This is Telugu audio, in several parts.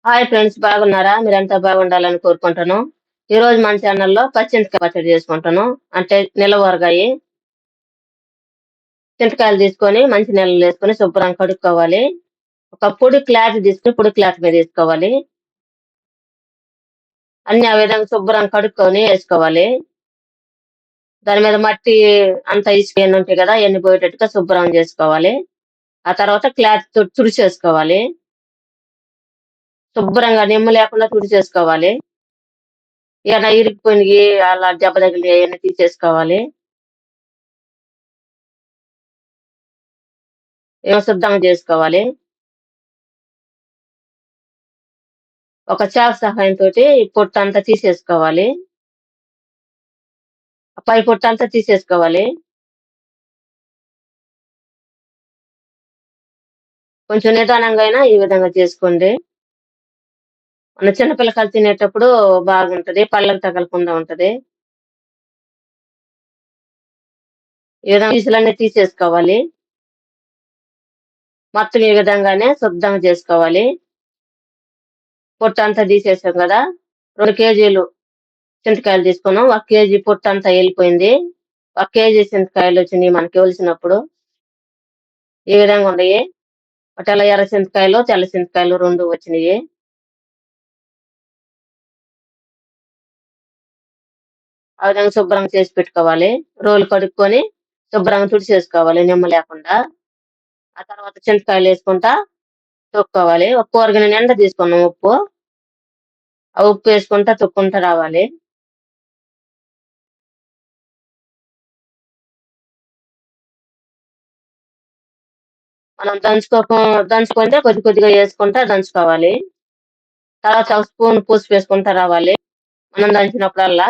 హాయ్ ఫ్రెండ్స్, బాగున్నారా? మీరంతా బాగుండాలని కోరుకుంటాను. ఈరోజు మన ఛానల్లో పచ్చింతకాయ పచ్చడి చేసుకుంటాను. అంటే నిల్వ ఊరగాయి. చింతకాయలు తీసుకొని మంచి నీళ్ళలో వేసుకొని శుభ్రంగా కడుక్కోవాలి. ఒక పొడి క్లాత్ తీసుకొని పొడి క్లాత్ మీద వేసుకోవాలి. అన్ని ఆ విధంగా శుభ్రంగా కడుక్కొని వేసుకోవాలి. దాని మీద మట్టి అంతా ఇసుక ఎన్ని ఉంటాయి కదా, ఎన్ని పోయేటట్టుగా శుభ్రం చేసుకోవాలి. ఆ తర్వాత క్లాత్ తో తుడిచేసుకోవాలి. శుభ్రంగా నిమ్మ లేకుండా తుడిచేసుకోవాలి. ఏమైనా ఇరిగిపోయినవి అలా దెబ్బ తగిలి అవన్నీ తీసేసుకోవాలి. ఏమో శుద్ధంగా చేసుకోవాలి. ఒక చాకు సహాయంతోటి ఈ పొట్టంతా తీసేసుకోవాలి. పై పొట్టంతా తీసేసుకోవాలి. కొంచెం నిదానంగా అయినా ఈ విధంగా చేసుకోండి. మన చిన్న పిల్లకాయలు తినేటప్పుడు బాగుంటది. పళ్ళకి తగలకుండా ఉంటది. ఈ విధంగా పీసులన్నీ తీసేసుకోవాలి. మొత్తం ఈ విధంగానే శుద్ధంగా చేసుకోవాలి. పొట్టంతా తీసేసాం గదా! 2 కేజీలు చింతకాయలు తీసుకున్నాం. 1 కేజీ పొట్టంతా ఎళ్ళిపోయింది. 1 కేజీ చింతకాయలొచ్చినియి మనకి ఒలిసినప్పుడు. ఈ విధంగా ఉండయి. ఒకటేళ ఎర్ర చింతకాయలు, తెల్ల చింతకాయలు 2 వచ్చినియి. ఆ విధంగా శుభ్రంగా చేసి పెట్టుకోవాలి. రోలు కడుక్కొని శుభ్రంగా తుడిచేసుకోవాలి నిమ్మ లేకుండా. ఆ తర్వాత చింతకాయలేసుకుంటా తొక్కోవాలి. ఒక కూరగిన నిండా తీసుకున్నాం ఉప్పు. ఆ ఉప్పేసుకుంటా తొక్కుంటా రావాలి. మనం దంచుకుంటే కొద్ది కొద్దిగా యేసుకుంటా దంచుకోవాలి. తర్వాత ఒక స్పూన్ పసుపు వేసుకుంటా రావాలి. మనం దంచినప్పుడల్లా.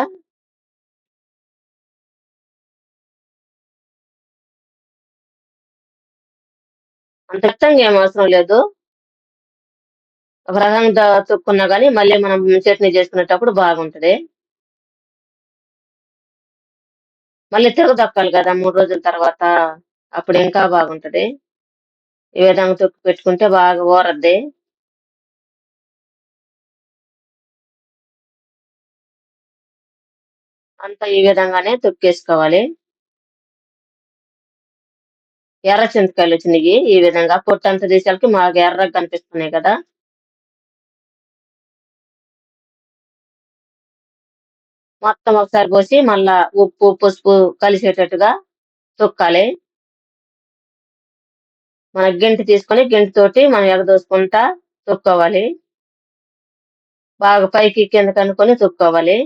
అంత మెత్తంగా ఏం అవసరం లేదు. ఒక రకంగా తొక్కున్నా గానీ మళ్ళీ మనం చట్నీ చేసుకునేటప్పుడు బాగుంటది. మళ్ళీ తిరగదొక్కాలి గదా! 3 రోజుల తర్వాత. అప్పుడు ఇంకా బాగుంటది. ఈ విధంగా తొక్కి పెట్టుకుంటే బాగా ఊరద్ది. అంతా ఈ విధంగానే తొక్కేసుకోవాలి. ఎర్ర చింతకాయలొచ్చినియి. ఈ విధంగా పొట్టంతా తీసేసరికి బాగా ఎర్రగా కనిపిస్తున్నాయి కదా! మొత్తం ఒకసారి పోసి మళ్ళా ఉప్పు, పసుపు కలిసేటట్టుగా తొక్కాలి. మన గెంటి తీసుకొని గెంటితోటి మనం ఎగదోసుకుంటా తొక్కోవాలి. బాగా పైకి కిందకనుకొని తొక్కోవాలి.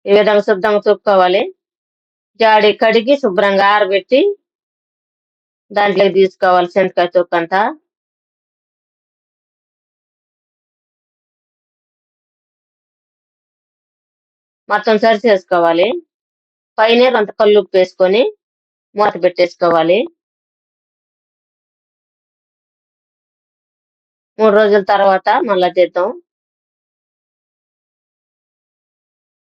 ఈ విధంగా శుభ్రంగా తొక్కోవాలి. జాడి కడిగి శుభ్రంగా ఆరబెట్టి దాంట్లోకి తీసుకోవాలి చింతకాయ తొక్కంతా. మొత్తం సరి చేసుకోవాలి. పైనే కొంత కల్లుప్పేసుకొని మూత పెట్టేసుకోవాలి. 3 రోజుల తర్వాత మళ్ళా చేద్దాం.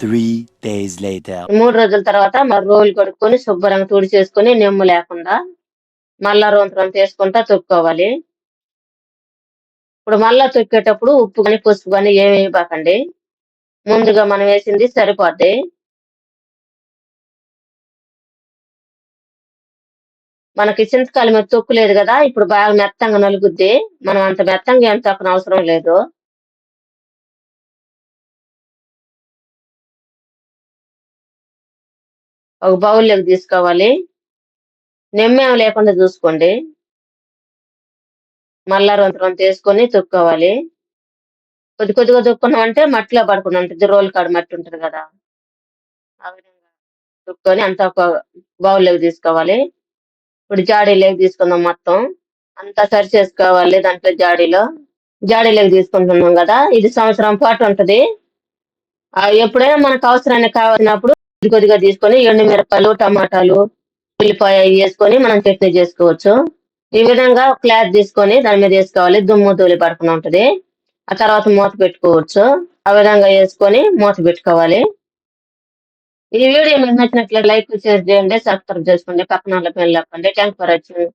3 days later. 3 రోజుల తర్వాత మరి రోలు కడుక్కొని శుభ్రంగా తుడిచేసుకొని నిమ్ము లేకుండా మళ్ళా రొంత ఏసుకుంటా తొక్కోవాలి. ఇప్పుడు మళ్ళా తొక్కేటప్పుడు ఉప్పు గాని, పసుపు గాని ఏమి ఎయబాకండి. ముందుగా మనం వేసింది సరిపోద్ది. మనకి చింతకాయల మీద తొక్కు లేదు గదా! ఇప్పుడు బాగా మెత్తంగా నలుగుద్ది. మనం అంత మెత్తంగా ఏం తొక్కనవసరం లేదు. ఒక బౌల్‌లోకి తీసుకోవాలి. నిమ్మేం లేకుండా జూసుకోండి. మళ్ళా రొంత ఏసుకొని తొక్కోవాలి. కొద్ది కొద్దిగా తొక్కున్నామంటే మట్టిలో పడకుండా ఉంటది. రోలు కాడ మట్టి ఉంటది గదా! ఆ విధంగా తొక్కొని అంతా ఒక బౌల్‌లోకి తీసుకోవాలి. ఇప్పుడు జాడీలోకి తీసుకుందాం మొత్తం. అంతా సరి చేసుకోవాలి దాంట్లో జాడీలో. జాడీలోకి తీసుకుంటున్నాం గదా! ఇది సంవత్సరం పాటు ఉంటది. ఎప్పుడైనా మనకు అవసరానికి కావాల్సినప్పుడు కొద్ది కొద్దిగా తీసుకొని ఎండుమిరపకాయలు, టమాటాలు, ఉల్లిపాయ యేసుకొని మనం చట్నీ జేసుకోవచ్చు. ఈ విధంగా ఒక క్లాత్ తీసుకొని దాని మీద ఏసుకోవాలి. దుమ్ము, ధూళి పడకుండా ఉంటది. ఆ తర్వాత మూత పెట్టుకోవచ్చు. ఆ విధంగా యేసుకొని మూత పెట్టుకోవాలి. ఈ వీడియో మీకు నచ్చినట్లయితే లైక్, షేర్ చేయండి. సబ్స్క్రైబ్ చేసుకోండి. పక్కన ఉన్న బెల్ నొక్కండి. Thanks for watching.